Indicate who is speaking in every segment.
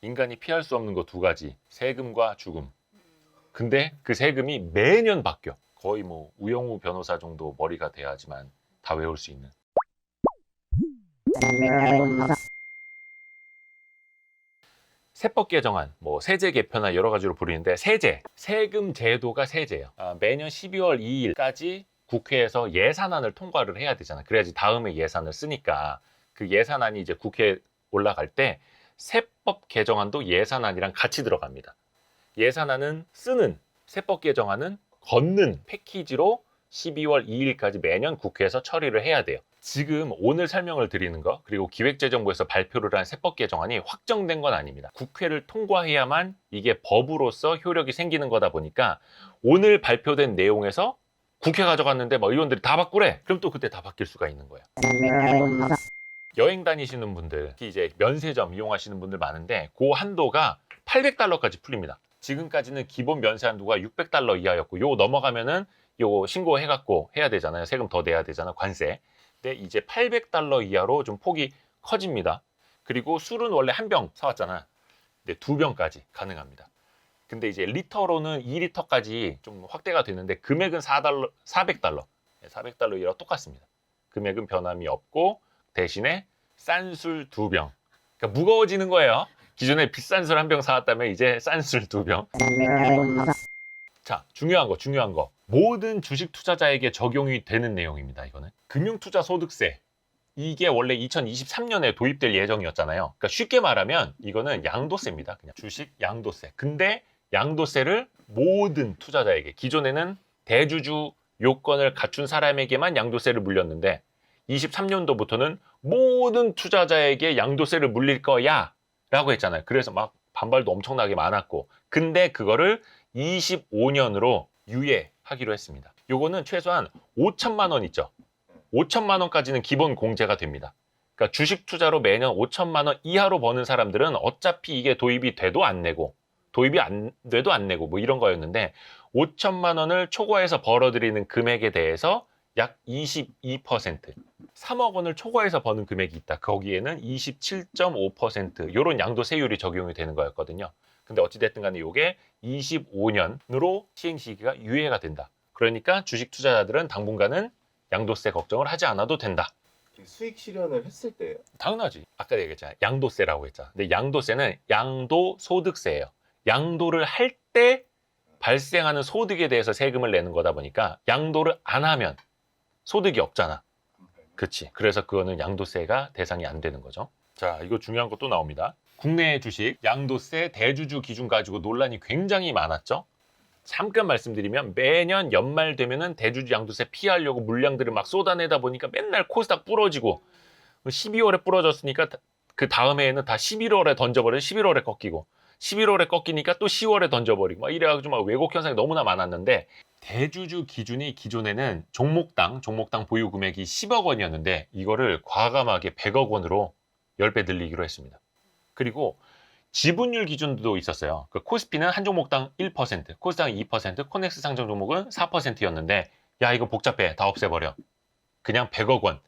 Speaker 1: 인간이 피할 수 없는 거 두 가지. 세금과 죽음. 근데 그 세금이 매년 바뀌어. 거의 뭐 우영우 변호사 정도 머리가 돼야지만 다 외울 수 있는. 세법 개정안, 뭐 세제 개편이나 여러 가지로 부르는데 세금 제도가 세제예요. 매년 12월 2일까지 국회에서 예산안을 통과를 해야 되잖아. 그래야지 다음에 예산을 쓰니까 그 예산안이 이제 국회에 올라갈 때 세법 개정안도 예산안이랑 같이 들어갑니다. 예산안은 쓰는, 세법 개정안은 걷는 패키지로 12월 2일까지 매년 국회에서 처리를 해야 돼요. 지금 오늘 설명을 드리는 거, 그리고 기획재정부에서 발표를 한 세법 개정안이 확정된 건 아닙니다. 국회를 통과해야만 이게 법으로서 효력이 생기는 거다 보니까 오늘 발표된 내용에서 국회 가져갔는데 뭐 의원들이 다 바꾸래. 그럼 또 그때 다 바뀔 수가 있는 거예요. 여행 다니시는 분들, 특히 이제 면세점 이용하시는 분들 많은데 그 한도가 $800까지 풀립니다. 지금까지는 기본 면세 한도가 $600 이하였고 요거 넘어가면은 요거 신고해갖고 해야 되잖아요. 세금 더 내야 되잖아, 관세. 근데 이제 $800 이하로 좀 폭이 커집니다. 그리고 술은 원래 한 병 사왔잖아. 근데 2병까지 가능합니다. 근데 이제 리터로는 2리터까지 좀 확대가 되는데 금액은 $400. 400달러 이하로 똑같습니다. 금액은 변함이 없고 대신에 싼 술 2병. 그러니까 무거워지는 거예요. 기존에 비싼 술 한 병 사왔다면 이제 싼 술 2병. 자, 중요한 거. 모든 주식 투자자에게 적용이 되는 내용입니다. 이거는 금융투자소득세. 이게 원래 2023년에 도입될 예정이었잖아요. 그러니까 쉽게 말하면 이거는 양도세입니다. 그냥 주식 양도세. 근데 양도세를 모든 투자자에게, 기존에는 대주주 요건을 갖춘 사람에게만 양도세를 물렸는데 23년도부터는 모든 투자자에게 양도세를 물릴 거야 라고 했잖아요. 그래서 막 반발도 엄청나게 많았고, 근데 그거를 25년으로 유예하기로 했습니다. 요거는 최소한 5천만 원 있죠. 5천만 원까지는 기본 공제가 됩니다. 그러니까 주식 투자로 매년 5천만 원 이하로 버는 사람들은 어차피 이게 도입이 돼도 안 내고, 도입이 안 돼도 안 내고 뭐 이런 거였는데 5천만 원을 초과해서 벌어들이는 금액에 대해서 약 22%, 3억 원을 초과해서 버는 금액이 있다. 거기에는 27.5% 이런 양도세율이 적용이 되는 거였거든요. 근데 어찌됐든 간에 이게 25년으로 시행 시기가 유예가 된다. 그러니까 주식 투자자들은 당분간은 양도세 걱정을 하지 않아도 된다.
Speaker 2: 수익 실현을 했을 때
Speaker 1: 당연하지. 아까 얘기했잖아. 양도세라고 했잖아. 근데 양도세는 양도소득세예요. 양도를 할 때 발생하는 소득에 대해서 세금을 내는 거다 보니까 양도를 안 하면 소득이 없잖아. 그치. 그래서 그거는 양도세가 대상이 안 되는 거죠. 자, 이거 중요한 거 또 나옵니다. 국내 주식 양도세 대주주 기준 가지고 논란이 굉장히 많았죠. 잠깐 말씀드리면 매년 연말 되면은 대주주 양도세 피하려고 물량들을 막 쏟아내다 보니까 맨날 코스닥 부러지고 12월에 부러졌으니까 그 다음 해에는 다 11월에 던져버려. 11월에 꺾이고 11월에 꺾이니까 또 10월에 던져버리고 막 이래가지고 막 왜곡 현상이 너무나 많았는데, 대주주 기준이 기존에는 종목당 보유 금액이 10억 원이었는데 이거를 과감하게 100억 원으로 10배 늘리기로 했습니다. 그리고 지분율 기준도 있었어요. 그 코스피는 한 종목당 1%, 코스닥은 2%, 코넥스 상장 종목은 4%였는데 야, 이거 복잡해. 다 없애버려. 그냥 100억 원.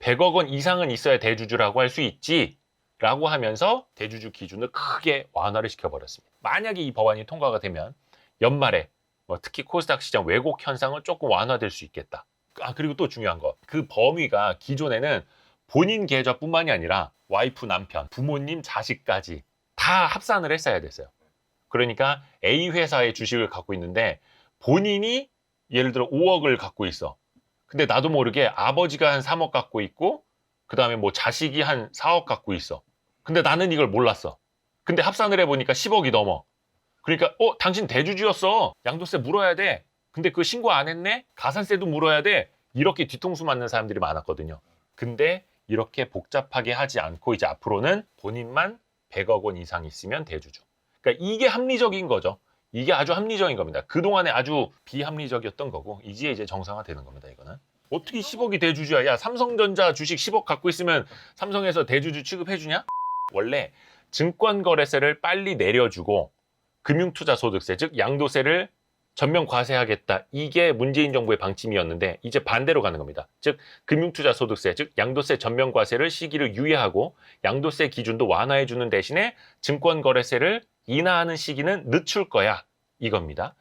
Speaker 1: 100억 원 이상은 있어야 대주주라고 할 수 있지 라고 하면서 대주주 기준을 크게 완화를 시켜버렸습니다. 만약에 이 법안이 통과가 되면 연말에 뭐 특히 코스닥 시장 왜곡 현상은 조금 완화될 수 있겠다. 그리고 또 중요한 거. 그 범위가 기존에는 본인 계좌뿐만이 아니라 와이프, 남편, 부모님, 자식까지 다 합산을 했어야 됐어요. 그러니까 A 회사의 주식을 갖고 있는데 본인이 예를 들어 5억을 갖고 있어. 근데 나도 모르게 아버지가 한 3억 갖고 있고 그 다음에 뭐 자식이 한 4억 갖고 있어. 근데 나는 이걸 몰랐어. 근데 합산을 해보니까 10억이 넘어. 그러니까 당신 대주주였어. 양도세 물어야 돼. 근데 그 신고 안 했네? 가산세도 물어야 돼. 이렇게 뒤통수 맞는 사람들이 많았거든요. 근데 이렇게 복잡하게 하지 않고 이제 앞으로는 본인만 100억 원 이상 있으면 대주주. 그러니까 이게 합리적인 거죠. 이게 아주 합리적인 겁니다. 그동안에 아주 비합리적이었던 거고 이제 정상화되는 겁니다. 이거는. 어떻게 10억이 대주주야? 야, 삼성전자 주식 10억 갖고 있으면 삼성에서 대주주 취급해주냐? 원래 증권거래세를 빨리 내려주고 금융투자소득세, 즉 양도세를 전면 과세하겠다. 이게 문재인 정부의 방침이었는데 이제 반대로 가는 겁니다. 즉 금융투자소득세, 즉 양도세 전면 과세를 시기를 유예하고 양도세 기준도 완화해 주는 대신에 증권거래세를 인하하는 시기는 늦출 거야. 이겁니다.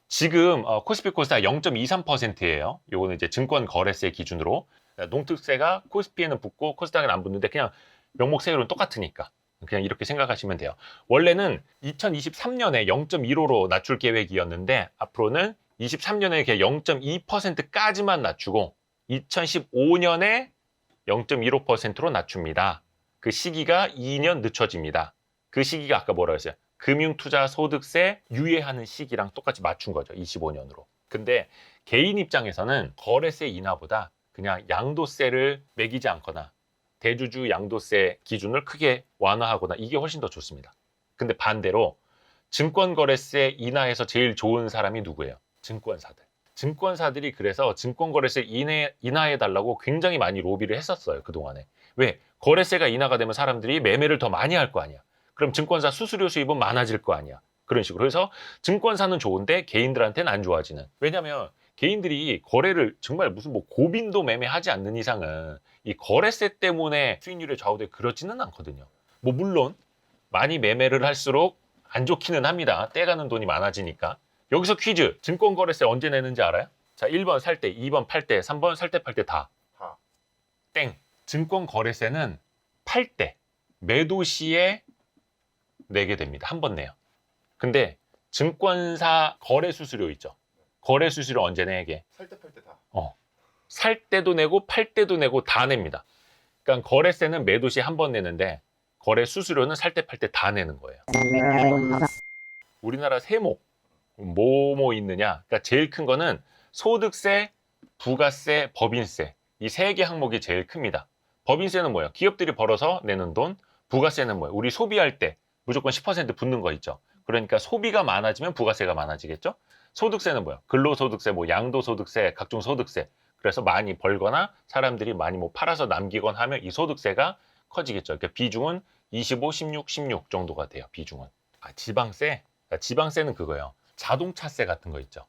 Speaker 1: 지금 코스피 코스닥 0.23%예요. 요거는 이제 증권거래세 기준으로 농특세가 코스피에는 붙고 코스닥에는 안 붙는데 그냥 명목 세율은 똑같으니까 그냥 이렇게 생각하시면 돼요. 원래는 2023년에 0.15로 낮출 계획이었는데 앞으로는 23년에 0.2%까지만 낮추고 2015년에 0.15%로 낮춥니다. 그 시기가 2년 늦춰집니다. 그 시기가 아까 뭐라고 했어요? 금융투자소득세 유예하는 시기랑 똑같이 맞춘 거죠. 25년으로. 근데 개인 입장에서는 거래세 인하보다 그냥 양도세를 매기지 않거나 대주주 양도세 기준을 크게 완화하거나 이게 훨씬 더 좋습니다. 근데 반대로 증권거래세 인하해서 제일 좋은 사람이 누구예요? 증권사들. 증권사들이 그래서 증권거래세 인하해달라고 굉장히 많이 로비를 했었어요. 그동안에. 왜? 거래세가 인하가 되면 사람들이 매매를 더 많이 할 거 아니야. 그럼 증권사 수수료 수입은 많아질 거 아니야. 그런 식으로. 그래서 증권사는 좋은데 개인들한테는 안 좋아지는. 왜냐면 개인들이 거래를 정말 무슨 뭐 고빈도 매매하지 않는 이상은 이 거래세 때문에 수익률이 좌우돼 그렇지는 않거든요. 뭐 물론 많이 매매를 할수록 안 좋기는 합니다. 떼가는 돈이 많아지니까. 여기서 퀴즈. 증권거래세 언제 내는지 알아요? 자, 1번 살 때, 2번 팔 때, 3번 살 때 팔 때 다. 땡. 증권거래세는 팔 때, 매도 시에 내게 됩니다. 한 번 내요. 근데 증권사 거래 수수료 있죠. 거래 수수료 언제 내게?
Speaker 2: 살 때 팔 때 다.
Speaker 1: 살 때도 내고 팔 때도 내고 다 냅니다. 그러니까 거래세는 매도 시 한 번 내는데 거래 수수료는 살 때 팔 때 다 내는 거예요. 우리나라 세목 뭐뭐 있느냐? 그러니까 제일 큰 거는 소득세, 부가세, 법인세 이 세 개 항목이 제일 큽니다. 법인세는 뭐예요? 기업들이 벌어서 내는 돈. 부가세는 뭐예요? 우리 소비할 때 무조건 10% 붙는 거 있죠. 그러니까 소비가 많아지면 부가세가 많아지겠죠. 소득세는 뭐예요? 근로소득세, 뭐 양도소득세, 각종 소득세. 그래서 많이 벌거나 사람들이 많이 뭐 팔아서 남기거나 하면 이 소득세가 커지겠죠. 그러니까 비중은 25, 16, 16 정도가 돼요. 비중은. 지방세. 지방세는 그거예요. 자동차세 같은 거 있죠.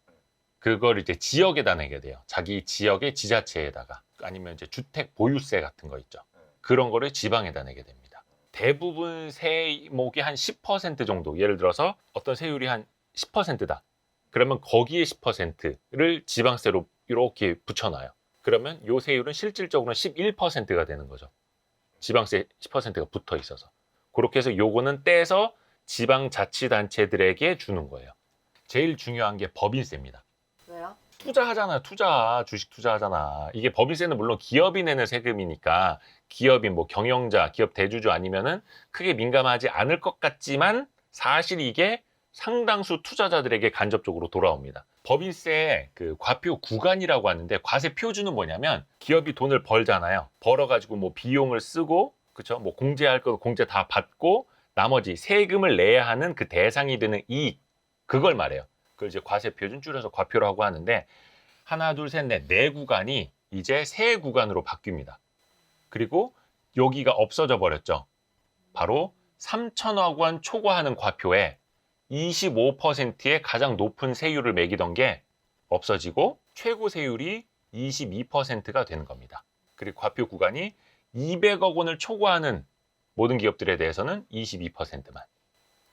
Speaker 1: 그걸 이제 지역에다 내게 돼요. 자기 지역의 지자체에다가. 아니면 이제 주택 보유세 같은 거 있죠. 그런 거를 지방에다 내게 됩니다. 대부분 세목이 한 10% 정도. 예를 들어서 어떤 세율이 한 10%다. 그러면 거기에 10%를 지방세로 이렇게 붙여놔요. 그러면 요 세율은 실질적으로는 11%가 되는 거죠. 지방세 10%가 붙어 있어서. 그렇게 해서 요거는 떼서 지방자치단체들에게 주는 거예요. 제일 중요한 게 법인세입니다.
Speaker 3: 왜요?
Speaker 1: 투자하잖아요. 주식 투자하잖아. 이게 법인세는 물론 기업이 내는 세금이니까 기업인 뭐 경영자, 기업 대주주 아니면은 크게 민감하지 않을 것 같지만 사실 이게 상당수 투자자들에게 간접적으로 돌아옵니다. 법인세 그 과표 구간이라고 하는데 과세 표준은 뭐냐면 기업이 돈을 벌잖아요. 벌어가지고 뭐 비용을 쓰고 그쵸? 뭐 공제할 거 공제 다 받고 나머지 세금을 내야 하는 그 대상이 되는 이익 그걸 말해요. 그걸 이제 과세 표준 줄여서 과표라고 하는데 하나, 둘, 셋, 넷, 네 구간이 이제 세 구간으로 바뀝니다. 그리고 여기가 없어져 버렸죠. 바로 3천억 원 초과하는 과표에 25%의 가장 높은 세율을 매기던 게 없어지고 최고 세율이 22%가 되는 겁니다. 그리고 과표 구간이 200억 원을 초과하는 모든 기업들에 대해서는 22%만.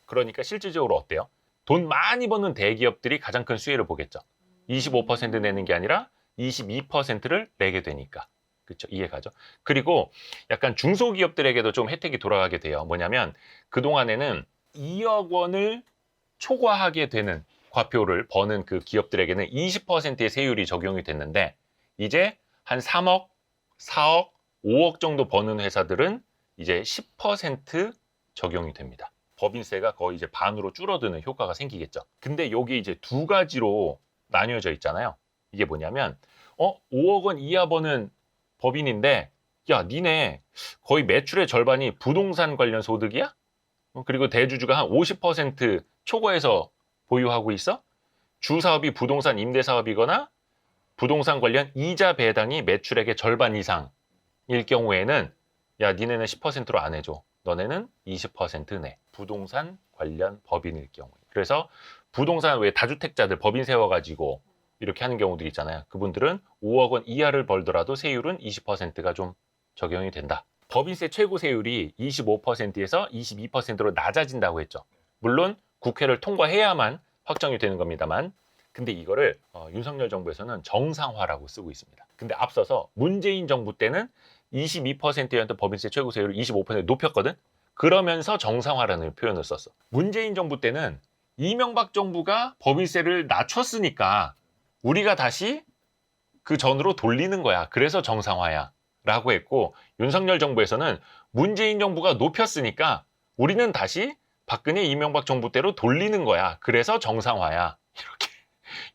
Speaker 1: 그러니까 실질적으로 어때요? 돈 많이 버는 대기업들이 가장 큰 수혜를 보겠죠. 25% 내는 게 아니라 22%를 내게 되니까. 그렇죠? 이해가죠? 그리고 약간 중소기업들에게도 좀 혜택이 돌아가게 돼요. 뭐냐면 그동안에는 2억 원을 초과하게 되는 과표를 버는 그 기업들에게는 20%의 세율이 적용이 됐는데 이제 한 3억, 4억, 5억 정도 버는 회사들은 이제 10% 적용이 됩니다. 법인세가 거의 이제 반으로 줄어드는 효과가 생기겠죠. 근데 여기 이제 두 가지로 나뉘어져 있잖아요. 이게 뭐냐면 5억 원 이하 버는 법인인데 야, 니네 거의 매출의 절반이 부동산 관련 소득이야? 그리고 대주주가 한 50% 초과해서 보유하고 있어? 주사업이 부동산 임대사업이거나 부동산 관련 이자 배당이 매출액의 절반 이상일 경우에는 야, 니네는 10%로 안 해줘. 너네는 20% 내. 부동산 관련 법인일 경우에. 그래서 부동산 왜 다주택자들 법인 세워가지고 이렇게 하는 경우도 있잖아요. 그분들은 5억 원 이하를 벌더라도 세율은 20%가 좀 적용이 된다. 법인세 최고 세율이 25%에서 22%로 낮아진다고 했죠. 물론 국회를 통과해야만 확정이 되는 겁니다만, 근데 이거를 윤석열 정부에서는 정상화라고 쓰고 있습니다. 근데 앞서서 문재인 정부 때는 22%였던 법인세 최고 세율을 25% 높였거든. 그러면서 정상화라는 표현을 썼어. 문재인 정부 때는 이명박 정부가 법인세를 낮췄으니까 우리가 다시 그 전으로 돌리는 거야. 그래서 정상화야 라고 했고, 윤석열 정부에서는 문재인 정부가 높였으니까 우리는 다시 박근혜 이명박 정부 때로 돌리는 거야. 그래서 정상화야. 이렇게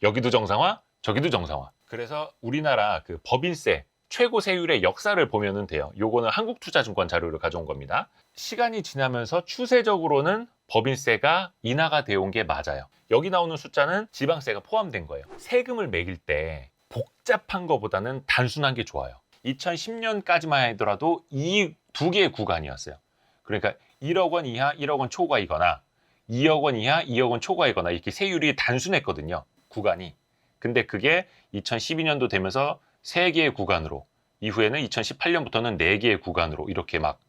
Speaker 1: 여기도 정상화, 저기도 정상화. 그래서 우리나라 그 법인세 최고 세율의 역사를 보면은 돼요. 요거는 한국투자증권 자료를 가져온 겁니다. 시간이 지나면서 추세적으로는 법인세가 인하가 되어 온 게 맞아요. 여기 나오는 숫자는 지방세가 포함된 거예요. 세금을 매길 때 복잡한 것보다는 단순한 게 좋아요. 2010년까지만 하더라도 이 두 개의 구간이었어요. 그러니까 1억 원 이하, 1억 원 초과이거나 2억 원 이하, 2억 원 초과이거나 이렇게 세율이 단순했거든요. 구간이. 근데 그게 2012년도 되면서 3개의 구간으로, 이후에는 2018년부터는 4개의 구간으로 이렇게 막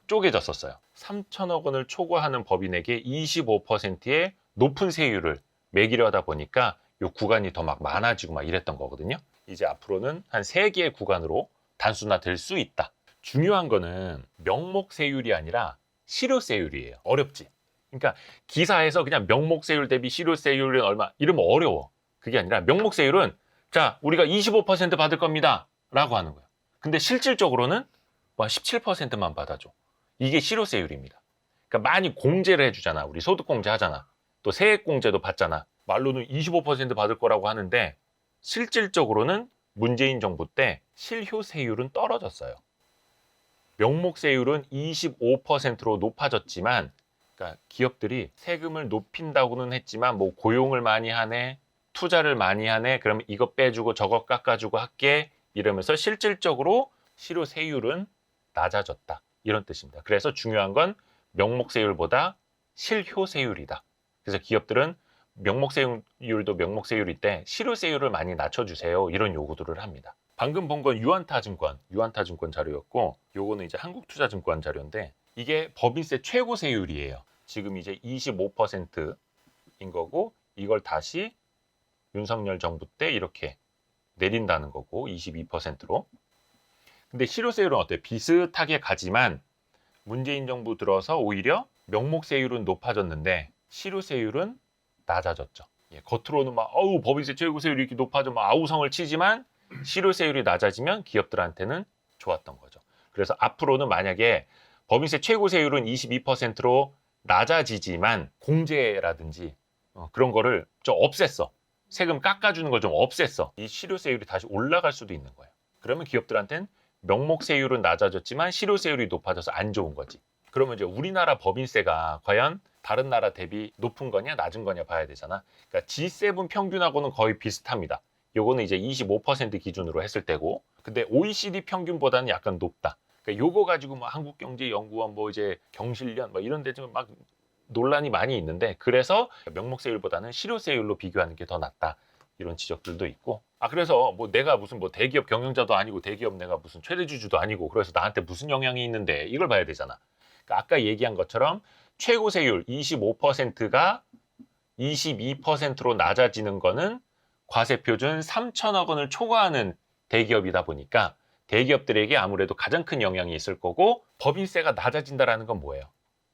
Speaker 1: 쪼개졌었어요. 3천억 원을 초과하는 법인에게 25%의 높은 세율을 매기려다 보니까 이 구간이 더 막 많아지고 막 이랬던 거거든요. 이제 앞으로는 한 3개의 구간으로 단순화될 수 있다. 중요한 거는 명목세율이 아니라 실효세율이에요. 어렵지? 그러니까 기사에서 그냥 명목세율 대비 실효세율은 얼마 이러면 어려워. 그게 아니라 명목세율은 자, 우리가 25% 받을 겁니다 라고 하는 거야. 근데 실질적으로는 17%만 받아줘. 이게 실효세율입니다. 그러니까 많이 공제를 해주잖아. 우리 소득공제 하잖아. 또 세액공제도 받잖아. 말로는 25% 받을 거라고 하는데 실질적으로는 문재인 정부 때 실효세율은 떨어졌어요. 명목세율은 25%로 높아졌지만, 그러니까 기업들이 세금을 높인다고는 했지만 뭐 고용을 많이 하네, 투자를 많이 하네, 그러면 이거 빼주고 저거 깎아주고 할게 이러면서 실질적으로 실효세율은 낮아졌다. 이런 뜻입니다. 그래서 중요한 건 명목세율보다 실효세율이다. 그래서 기업들은 명목세율도 명목세율일 때 실효세율을 많이 낮춰주세요. 이런 요구들을 합니다. 방금 본 건 유한타증권 자료였고, 요거는 이제 한국투자증권 자료인데 이게 법인세 최고 세율이에요. 지금 이제 25%인 거고, 이걸 다시 윤석열 정부 때 이렇게 내린다는 거고 22%로. 근데 실효세율은 어때요? 비슷하게 가지만 문재인 정부 들어서 오히려 명목세율은 높아졌는데 실효세율은 낮아졌죠. 예, 겉으로는 막 법인세 최고세율이 이렇게 높아져 막 아우성을 치지만 실효세율이 낮아지면 기업들한테는 좋았던 거죠. 그래서 앞으로는 만약에 법인세 최고세율은 22%로 낮아지지만 공제라든지 그런 거를 좀 없앴어. 세금 깎아주는 걸 좀 없앴어. 이 실효세율이 다시 올라갈 수도 있는 거예요. 그러면 기업들한테는 명목세율은 낮아졌지만 실효세율이 높아져서 안 좋은 거지. 그러면 이제 우리나라 법인세가 과연 다른 나라 대비 높은 거냐 낮은 거냐 봐야 되잖아. 그러니까 G7 평균하고는 거의 비슷합니다. 요거는 이제 25% 기준으로 했을 때고, 근데 OECD 평균보다는 약간 높다. 그러니까 요거 가지고 뭐 한국경제연구원 뭐 이제 경실련 뭐 이런 데 좀 막 논란이 많이 있는데, 그래서 명목세율보다는 실효세율로 비교하는 게 더 낫다. 이런 지적들도 있고. 그래서 뭐 내가 무슨 뭐 대기업 경영자도 아니고 대기업 내가 무슨 최대주주도 아니고 그래서 나한테 무슨 영향이 있는데 이걸 봐야 되잖아. 그러니까 아까 얘기한 것처럼 최고세율 25%가 22%로 낮아지는 거는 과세표준 3천억 원을 초과하는 대기업이다 보니까 대기업들에게 아무래도 가장 큰 영향이 있을 거고, 법인세가 낮아진다는 건 뭐예요?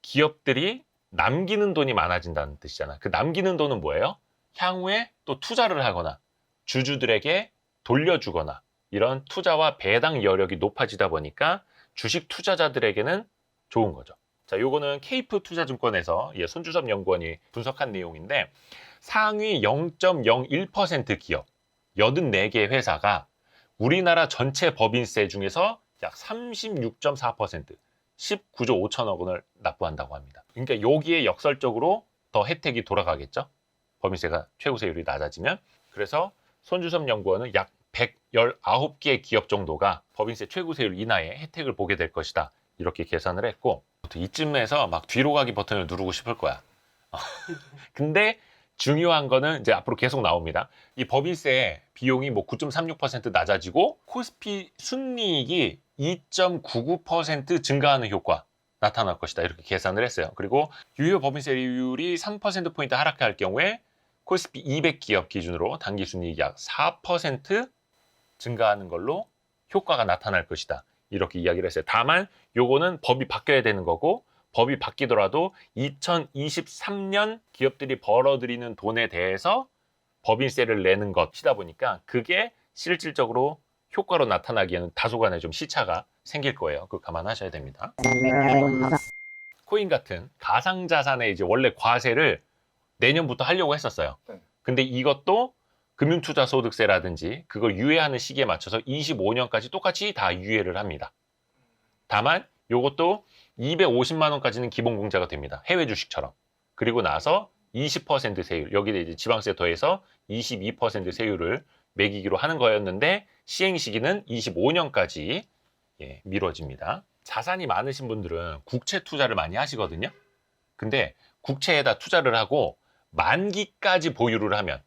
Speaker 1: 기업들이 남기는 돈이 많아진다는 뜻이잖아. 그 남기는 돈은 뭐예요? 향후에 또 투자를 하거나 주주들에게 돌려주거나 이런 투자와 배당 여력이 높아지다 보니까 주식 투자자들에게는 좋은 거죠. 자, 요거는 케이프 투자증권에서 손주섭 연구원이 분석한 내용인데, 상위 0.01% 기업 84개 회사가 우리나라 전체 법인세 중에서 약 36.4% 19조 5천억 원을 납부한다고 합니다. 그러니까 여기에 역설적으로 더 혜택이 돌아가겠죠. 법인세가 최고세율이 낮아지면. 그래서 손주섭 연구원은 약 119개 기업 정도가 법인세 최고세율 인하의 혜택을 보게 될 것이다. 이렇게 계산을 했고, 이쯤에서 막 뒤로 가기 버튼을 누르고 싶을 거야. 근데 중요한 거는 이제 앞으로 계속 나옵니다. 이 법인세 비용이 뭐 9.36% 낮아지고 코스피 순이익이 2.99% 증가하는 효과 나타날 것이다. 이렇게 계산을 했어요. 그리고 유효 법인세율이 3%포인트 하락할 경우에 코스피 200 기업 기준으로 당기 순이익이 약 4% 증가하는 걸로 효과가 나타날 것이다. 이렇게 이야기를 했어요. 다만 요거는 법이 바뀌어야 되는 거고 법이 바뀌더라도 2023년 기업들이 벌어들이는 돈에 대해서 법인세를 내는 것이다 보니까 그게 실질적으로 효과로 나타나기에는 다소간의 좀 시차가 생길 거예요. 그거 감안하셔야 됩니다. 코인 같은 가상자산에 이제 원래 과세를 내년부터 하려고 했었어요.
Speaker 2: 네.
Speaker 1: 근데 이것도 금융투자소득세라든지 그걸 유예하는 시기에 맞춰서 25년까지 똑같이 다 유예를 합니다. 다만 이것도 250만 원까지는 기본 공제가 됩니다. 해외 주식처럼. 그리고 나서 20% 세율, 여기에 이제 지방세 더해서 22% 세율을 매기기로 하는 거였는데 시행 시기는 25년까지 미뤄집니다. 자산이 많으신 분들은 국채 투자를 많이 하시거든요. 근데 국채에다 투자를 하고 만기까지 보유를 하면은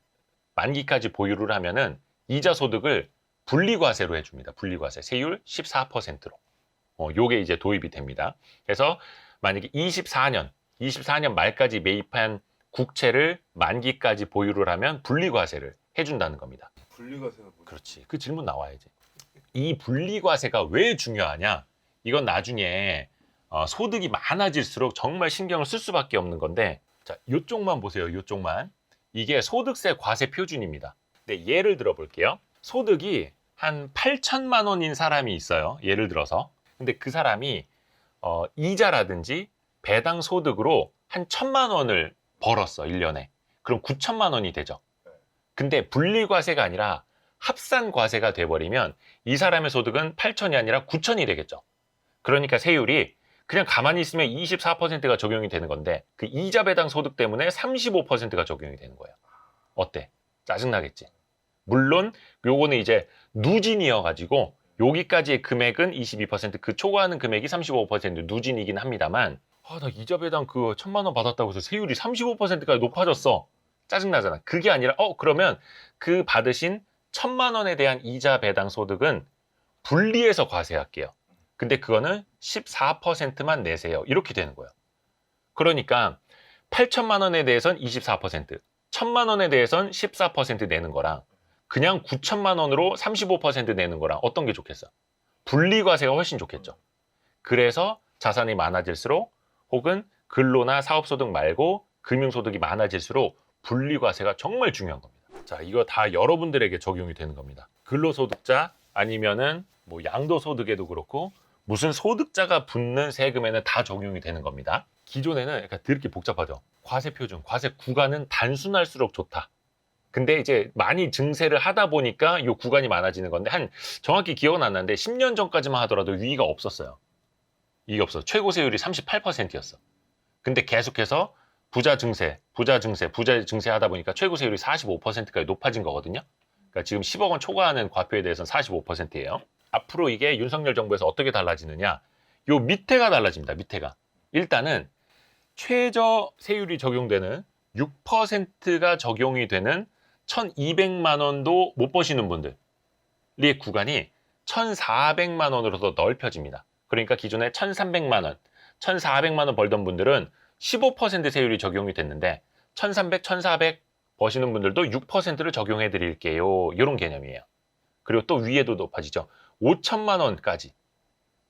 Speaker 1: 이자 소득을 분리과세로 해줍니다. 분리과세 세율 14%로. 요게 이제 도입이 됩니다. 그래서 만약에 24년 말까지 매입한 국채를 만기까지 보유를 하면 분리과세를 해준다는 겁니다.
Speaker 2: 분리과세가 뭐죠?
Speaker 1: 그렇지. 그 질문 나와야지. 이 분리과세가 왜 중요하냐? 이건 나중에 소득이 많아질수록 정말 신경을 쓸 수밖에 없는 건데, 자, 요쪽만 보세요. 요쪽만. 이게 소득세 과세 표준입니다. 네, 예를 들어 볼게요. 소득이 한 8천만 원인 사람이 있어요. 예를 들어서. 근데 그 사람이 이자라든지 배당 소득으로 한 1,000만 원을 벌었어. 1년에. 그럼 9천만 원이 되죠. 근데 분리과세가 아니라 합산과세가 돼버리면 이 사람의 소득은 8천이 아니라 9천이 되겠죠. 그러니까 세율이 그냥 가만히 있으면 24%가 적용이 되는 건데 그 이자 배당 소득 때문에 35%가 적용이 되는 거예요. 어때? 짜증나겠지? 물론 요거는 이제 누진이어가지고 여기까지의 금액은 22%, 그 초과하는 금액이 35% 누진이긴 합니다만 나 이자 배당 그 1,000만 원 받았다고 해서 세율이 35%까지 높아졌어. 짜증나잖아. 그게 아니라 그러면 그 받으신 1,000만 원에 대한 이자 배당 소득은 분리해서 과세할게요. 근데 그거는 14%만 내세요. 이렇게 되는 거예요. 그러니까 8천만 원에 대해선 24%, 1,000만 원에 대해선 14% 내는 거랑 그냥 9천만 원으로 35% 내는 거랑 어떤 게 좋겠어? 분리과세가 훨씬 좋겠죠. 그래서 자산이 많아질수록 혹은 근로나 사업소득 말고 금융소득이 많아질수록 분리과세가 정말 중요한 겁니다. 자, 이거 다 여러분들에게 적용이 되는 겁니다. 근로소득자 아니면은 뭐 양도소득에도 그렇고 무슨 소득자가 붙는 세금에는 다 적용이 되는 겁니다. 기존에는 약간 되게 복잡하죠. 과세 표준, 과세 구간은 단순할수록 좋다. 근데 이제 많이 증세를 하다 보니까 이 구간이 많아지는 건데 정확히 기억은 안 나는데 10년 전까지만 하더라도 위가 없었어요. 이게 없어. 최고 세율이 38%였어. 근데 계속해서 부자 증세 하다 보니까 최고 세율이 45%까지 높아진 거거든요. 그러니까 지금 10억 원 초과하는 과표에 대해서는 45%예요. 앞으로 이게 윤석열 정부에서 어떻게 달라지느냐? 요 밑에가 달라집니다. 밑에가. 일단은 최저 세율이 적용되는 6%가 적용이 되는 1,200만 원도 못 버시는 분들의 구간이 1,400만 원으로 더 넓혀집니다. 그러니까 기존에 1,300만 원, 1,400만 원 벌던 분들은 15% 세율이 적용이 됐는데 1,300, 1,400 버시는 분들도 6%를 적용해 드릴게요. 이런 개념이에요. 그리고 또 위에도 높아지죠. 5천만 원까지.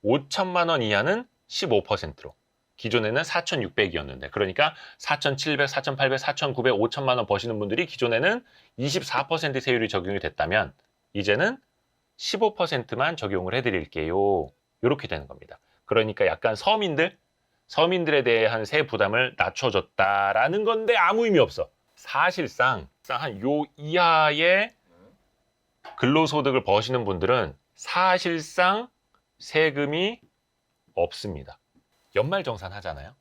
Speaker 1: 5천만 원 이하는 15%로. 기존에는 4,600이었는데 그러니까 4,700, 4,800, 4,900, 5천만 원 버시는 분들이 기존에는 24% 세율이 적용이 됐다면 이제는 15%만 적용을 해드릴게요. 이렇게 되는 겁니다. 그러니까 약간 서민들에 대한 세 부담을 낮춰줬다라는 건데 아무 의미 없어. 사실상 한 요 이하의 근로소득을 버시는 분들은 사실상 세금이 없습니다. 연말정산 하잖아요.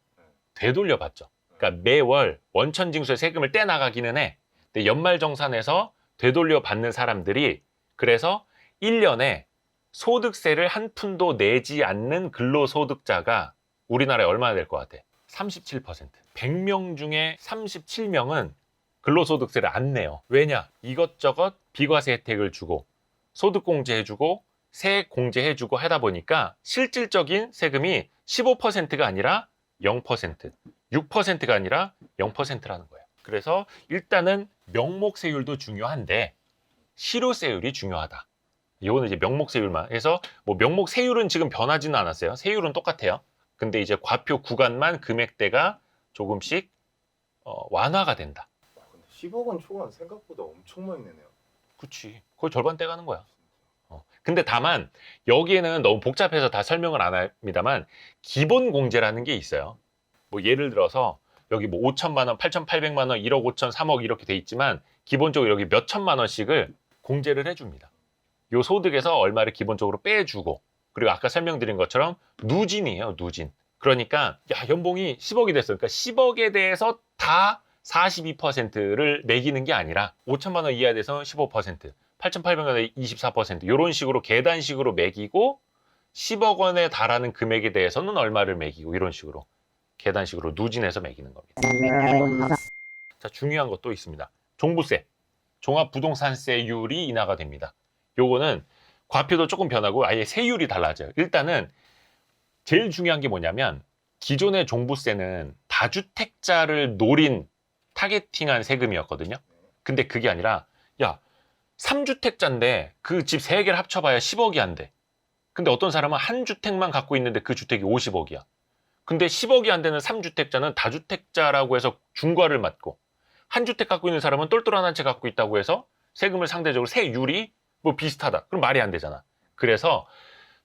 Speaker 1: 되돌려 받죠. 그러니까 매월 원천징수에 세금을 떼나가기는 해. 근데 연말정산에서 되돌려 받는 사람들이 그래서 1년에 소득세를 한 푼도 내지 않는 근로소득자가 우리나라에 얼마나 될 것 같아? 37%. 100명 중에 37명은 근로소득세를 안 내요. 왜냐? 이것저것 비과세 혜택을 주고 소득공제 해주고 세액 공제해주고 하다 보니까 실질적인 세금이 15%가 아니라 0%, 6%가 아니라 0%라는 거예요. 그래서 일단은 명목세율도 중요한데 실효세율이 중요하다. 이거는 이제 명목세율만 해서 뭐 명목세율은 지금 변하지는 않았어요. 세율은 똑같아요. 근데 이제 과표 구간만 금액대가 조금씩 완화가 된다.
Speaker 2: 근데 10억 원 초과는 생각보다 엄청 많이 내네요.
Speaker 1: 그치. 거의 절반 떼가는 거야. 근데 다만 여기에는 너무 복잡해서 다 설명을 안 합니다만 기본 공제라는 게 있어요. 뭐 예를 들어서 여기 뭐 5천만 원, 8,800만 원, 1억 5천, 3억 이렇게 돼 있지만 기본적으로 여기 몇 천만 원씩을 공제를 해줍니다. 요 소득에서 얼마를 기본적으로 빼주고 그리고 아까 설명드린 것처럼 누진이에요. 누진. 그러니까 야 연봉이 10억이 됐어. 그러니까 10억에 대해서 다 42%를 매기는 게 아니라 5천만 원 이하에 대해서 15%, 8,800만 원에 24% 이런 식으로 계단식으로 매기고 10억 원에 달하는 금액에 대해서는 얼마를 매기고 이런 식으로 계단식으로 누진해서 매기는 겁니다. 자, 중요한 것도 있습니다. 종부세, 종합부동산세율이 인하가 됩니다. 요거는 과표도 조금 변하고 아예 세율이 달라져요. 일단은 제일 중요한 게 뭐냐면 기존의 종부세는 다주택자를 노린 타겟팅한 세금이었거든요. 근데 그게 아니라 야 3주택자인데 그 집 3개를 합쳐봐야 10억이 안 돼. 근데 어떤 사람은 한 주택만 갖고 있는데 그 주택이 50억이야. 근데 10억이 안 되는 3주택자는 다주택자라고 해서 중과를 맞고 한 주택 갖고 있는 사람은 똘똘한 한 채 갖고 있다고 해서 세금을 상대적으로 세율이 뭐 비슷하다. 그럼 말이 안 되잖아. 그래서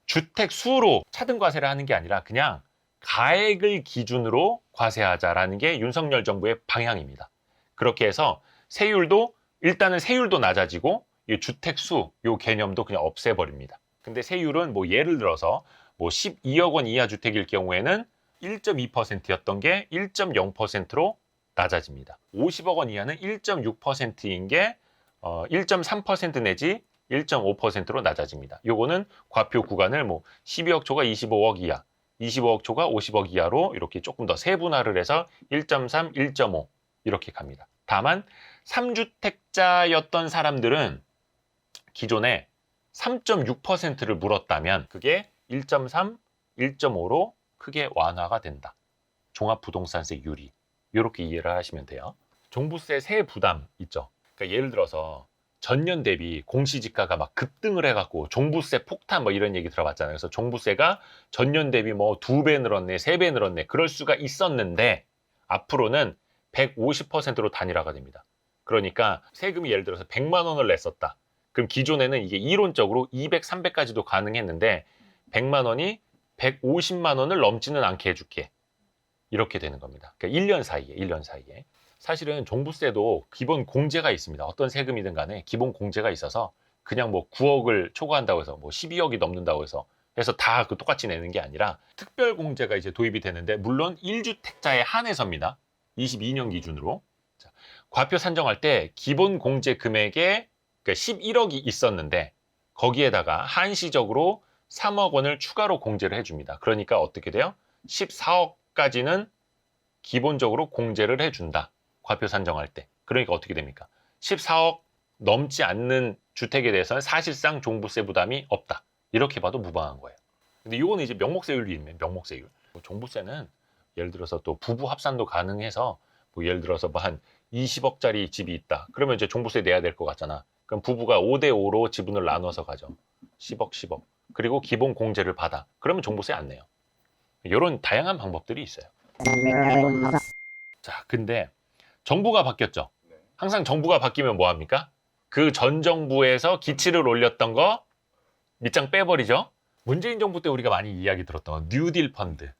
Speaker 1: 주택 수로 차등과세를 하는 게 아니라 그냥 가액을 기준으로 과세하자라는 게 윤석열 정부의 방향입니다. 그렇게 해서 세율도 일단은 세율도 낮아지고 이 주택 수 요 개념도 그냥 없애버립니다. 근데 세율은 뭐 예를 들어서 뭐 12억 원 이하 주택일 경우에는 1.2%였던 게 1.0%로 낮아집니다. 50억 원 이하는 1.6%인 게 1.3% 내지 1.5%로 낮아집니다. 요거는 과표 구간을 뭐 12억 초과 25억 이하, 25억 초과 50억 이하로 이렇게 조금 더 세분화를 해서 1.3, 1.5 이렇게 갑니다. 다만 3주택자였던 사람들은 기존에 3.6%를 물었다면 그게 1.3, 1.5로 크게 완화가 된다. 종합부동산세율이. 이렇게 이해를 하시면 돼요. 종부세 세 부담 있죠. 그러니까 예를 들어서 전년 대비 공시지가가 막 급등을 해갖고 종부세 폭탄 뭐 이런 얘기 들어봤잖아요. 그래서 종부세가 전년 대비 뭐 2배 늘었네, 3배 늘었네. 그럴 수가 있었는데 앞으로는 150%로 단일화가 됩니다. 그러니까 세금이 예를 들어서 100만 원을 냈었다. 그럼 기존에는 이게 이론적으로 200, 300까지도 가능했는데 100만 원이 150만 원을 넘지는 않게 해줄게. 이렇게 되는 겁니다. 그러니까 1년 사이에. 사실은 종부세도 기본 공제가 있습니다. 어떤 세금이든 간에 기본 공제가 있어서 그냥 뭐 9억을 초과한다고 해서 뭐 12억이 넘는다고 해서 다 그 똑같이 내는 게 아니라 특별 공제가 이제 도입이 되는데 물론 1주택자에 한해서입니다. 22년 기준으로. 자, 과표 산정할 때 기본 공제 금액에 그러니까 11억이 있었는데 거기에다가 한시적으로 3억 원을 추가로 공제를 해줍니다. 그러니까 어떻게 돼요? 14억까지는 기본적으로 공제를 해준다. 과표 산정할 때. 그러니까 어떻게 됩니까? 14억 넘지 않는 주택에 대해서는 사실상 종부세 부담이 없다. 이렇게 봐도 무방한 거예요. 근데 이거는 이제 명목세율이 있네. 명목세율. 종부세는 예를 들어서 또 부부 합산도 가능해서 뭐 예를 들어서 뭐 한 20억짜리 집이 있다. 그러면 이제 종부세 내야 될 것 같잖아. 그럼 부부가 5대5로 지분을 나눠서 가져. 10억, 10억. 그리고 기본 공제를 받아. 그러면 종부세 안 내요. 이런 다양한 방법들이 있어요. 자, 근데 정부가 바뀌었죠. 항상 정부가 바뀌면 뭐 합니까? 그 전 정부에서 기치를 올렸던 거 밑장 빼버리죠. 문재인 정부 때 우리가 많이 이야기 들었던 뉴딜 펀드.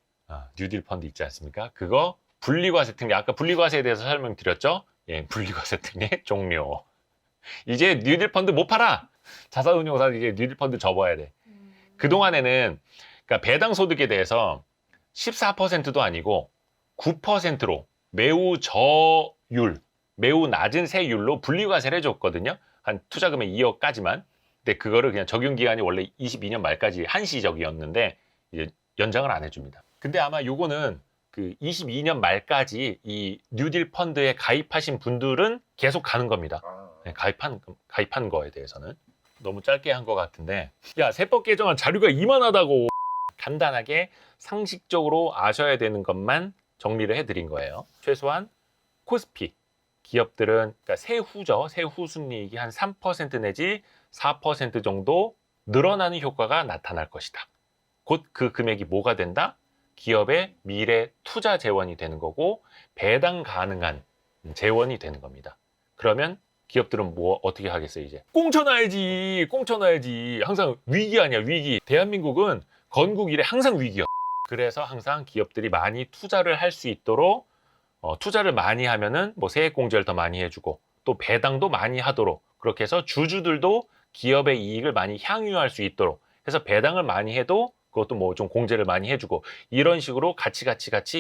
Speaker 1: 뉴딜 펀드 있지 않습니까? 그거 분리과세 특례. 아까 분리과세에 대해서 설명드렸죠? 예, 분리과세 특례 종료. 이제 뉴딜 펀드 못 팔아. 자산운용사는 이제 뉴딜 펀드 접어야 돼. 그동안에는 그러니까 배당 소득에 대해서 14%도 아니고 9%로 매우 저율, 매우 낮은 세율로 분리과세를 해줬거든요. 한 투자금의 2억까지만. 근데 그거를 그냥 적용기간이 원래 22년 말까지 한시적이었는데 이제 연장을 안 해줍니다. 근데 아마 요거는 그 22년 말까지 이 뉴딜 펀드에 가입하신 분들은 계속 가는 겁니다.
Speaker 2: 아,
Speaker 1: 네, 가입한 거에 대해서는. 너무 짧게 한 것 같은데, 야, 세법 개정안 자료가 이만하다고. 간단하게 상식적으로 아셔야 되는 것만 정리를 해드린 거예요. 최소한 코스피 기업들은, 그러니까 세후죠. 세후 순이익이 한 3% 내지 4% 정도 늘어나는 효과가 나타날 것이다. 곧 그 금액이 뭐가 된다? 기업의 미래 투자 재원이 되는 거고, 배당 가능한 재원이 되는 겁니다. 그러면 기업들은 뭐 어떻게 하겠어요? 이제 꽁쳐놔야지. 항상 위기 아니야, 위기. 대한민국은 건국 이래 항상 위기야. 그래서 항상 기업들이 많이 투자를 할 수 있도록, 투자를 많이 하면은 뭐 세액공제를 더 많이 해주고, 또 배당도 많이 하도록, 그렇게 해서 주주들도 기업의 이익을 많이 향유할 수 있도록 해서 배당을 많이 해도 그것도 뭐 좀 공제를 많이 해주고, 이런 식으로 같이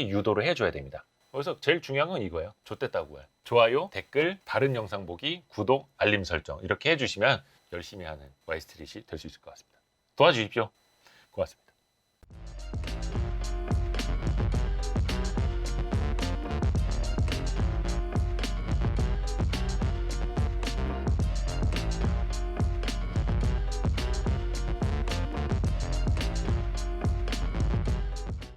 Speaker 1: 유도를 해줘야 됩니다. 그래서 제일 중요한 건 이거예요. 좋댔다고요. 좋아요, 댓글, 다른 영상 보기, 구독, 알림 설정 이렇게 해주시면 열심히 하는 와이스트릿이 될 수 있을 것 같습니다. 도와주십시오. 고맙습니다.